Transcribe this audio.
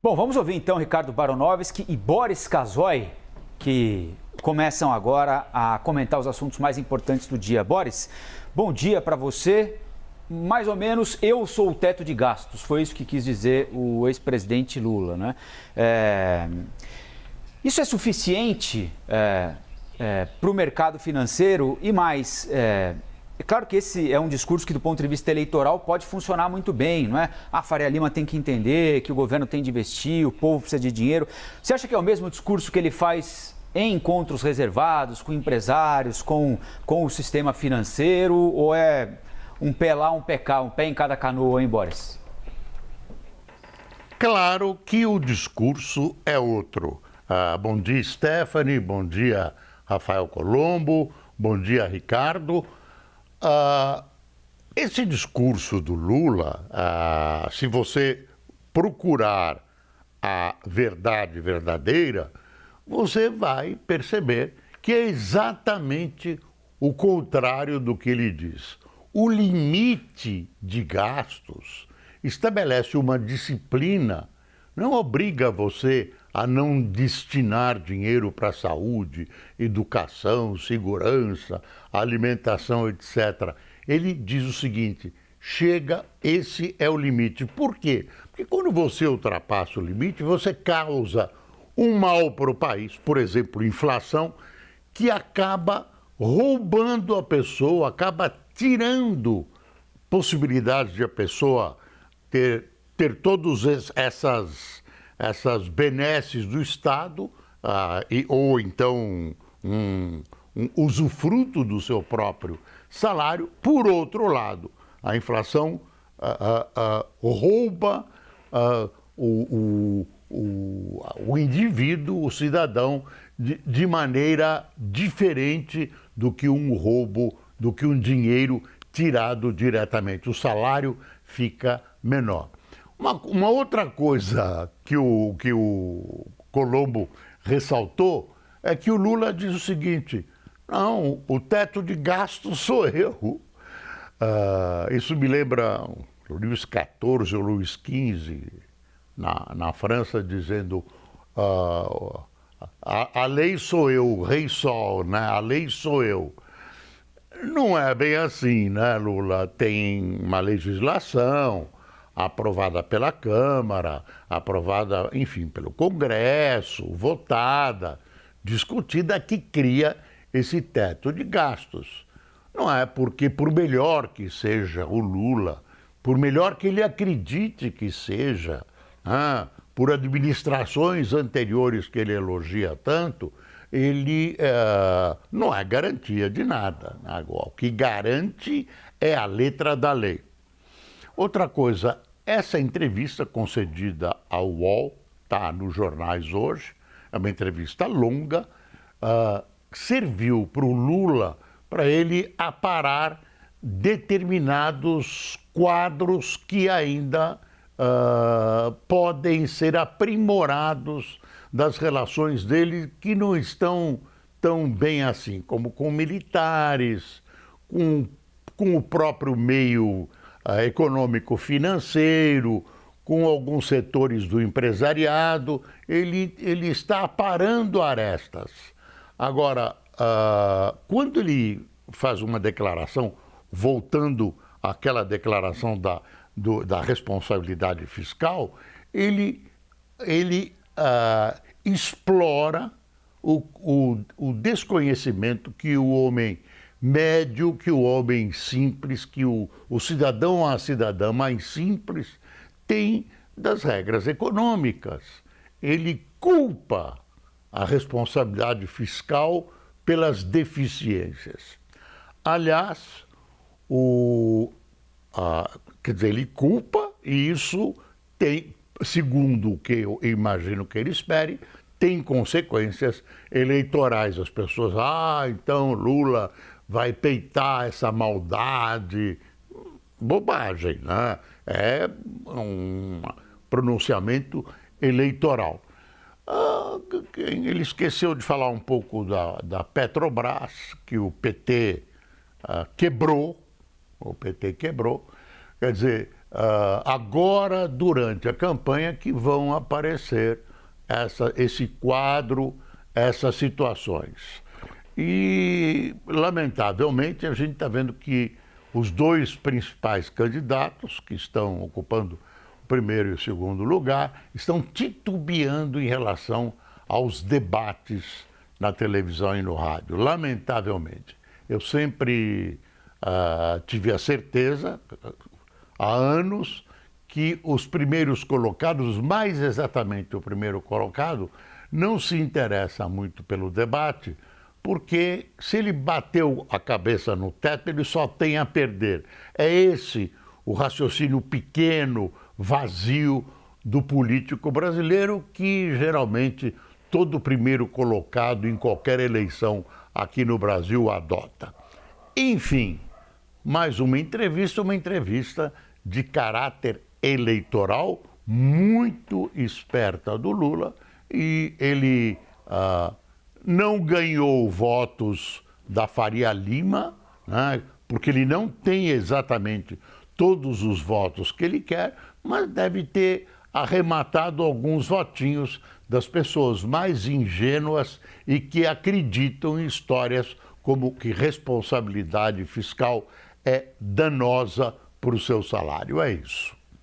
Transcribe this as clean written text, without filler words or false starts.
Bom, vamos ouvir então Ricardo Baronovski e Boris Casoy, que começam agora a comentar os assuntos mais importantes do dia. Boris, bom dia para você. Mais ou menos, eu sou o teto de gastos, foi isso que quis dizer o ex-presidente Lula, né? Isso é suficiente para o mercado financeiro e mais... É claro que esse é um discurso que, do ponto de vista eleitoral, pode funcionar muito bem, não é? A Faria Lima tem que entender que o governo tem de investir, o povo precisa de dinheiro. Você acha que é o mesmo discurso que ele faz em encontros reservados, com empresários, com o sistema financeiro, ou é um pé lá, um pé cá, um pé em cada canoa, hein, Boris? Claro que o discurso é outro. Bom dia, Stephanie, bom dia, Rafael Colombo, bom dia, Ricardo. Esse discurso do Lula, se você procurar a verdade verdadeira, você vai perceber que é exatamente o contrário do que ele diz. O limite de gastos estabelece uma disciplina, não obriga você a não destinar dinheiro para saúde, educação, segurança, alimentação, etc. Ele diz o seguinte: chega, esse é o limite. Por quê? Porque quando você ultrapassa o limite, você causa um mal para o país, por exemplo, inflação, que acaba roubando a pessoa, acaba tirando possibilidades de a pessoa ter todas essas benesses do Estado, ou então um usufruto do seu próprio salário. Por outro lado, a inflação rouba o indivíduo, o cidadão, de maneira diferente do que um roubo, do que um dinheiro tirado diretamente. O salário fica menor. Uma outra coisa que o Colombo ressaltou é que o Lula diz o seguinte: não, o teto de gastos sou eu. Isso me lembra Luís XIV ou Luís XV, na França, dizendo a lei sou eu, o rei sol, né? A lei sou eu. Não é bem assim, né, Lula? Tem uma legislação aprovada pela Câmara, aprovada, enfim, pelo Congresso, votada, discutida, que cria esse teto de gastos. Não é porque, por melhor que seja o Lula, por melhor que ele acredite que seja, por administrações anteriores que ele elogia tanto, ele não é garantia de nada. O que garante é a letra da lei. Outra coisa, essa entrevista concedida ao UOL, está nos jornais hoje, é uma entrevista longa, serviu para o Lula, para ele aparar determinados quadros que ainda podem ser aprimorados das relações dele, que não estão tão bem assim, como com militares, com o próprio meio econômico-financeiro, com alguns setores do empresariado. Ele está aparando arestas. Agora, quando ele faz uma declaração, voltando àquela declaração da responsabilidade fiscal, ele explora o desconhecimento que o homem médio, que o homem simples, que o cidadão ou a cidadã mais simples tem das regras econômicas. Ele culpa a responsabilidade fiscal pelas deficiências. Aliás, quer dizer, ele culpa, e isso tem, segundo o que eu imagino que ele espere, tem consequências eleitorais. As pessoas, então Lula vai peitar essa maldade. Bobagem, né? É um pronunciamento eleitoral. Ele esqueceu de falar um pouco da Petrobras, que o PT quebrou. O PT quebrou. Quer dizer, agora, durante a campanha, que vão aparecer esse quadro, essas situações. E, lamentavelmente, a gente está vendo que os dois principais candidatos, que estão ocupando o primeiro e o segundo lugar, estão titubeando em relação aos debates na televisão e no rádio. Lamentavelmente. Eu sempre tive a certeza, há anos, que os primeiros colocados, mais exatamente o primeiro colocado, não se interessa muito pelo debate, porque se ele bateu a cabeça no teto, ele só tem a perder. É esse o raciocínio pequeno, vazio do político brasileiro, que geralmente todo primeiro colocado em qualquer eleição aqui no Brasil adota. Enfim, mais uma entrevista de caráter eleitoral, muito esperta do Lula, e ele não ganhou votos da Faria Lima, né, porque ele não tem exatamente todos os votos que ele quer, mas deve ter arrematado alguns votinhos das pessoas mais ingênuas e que acreditam em histórias como que responsabilidade fiscal é danosa para o seu salário. É isso.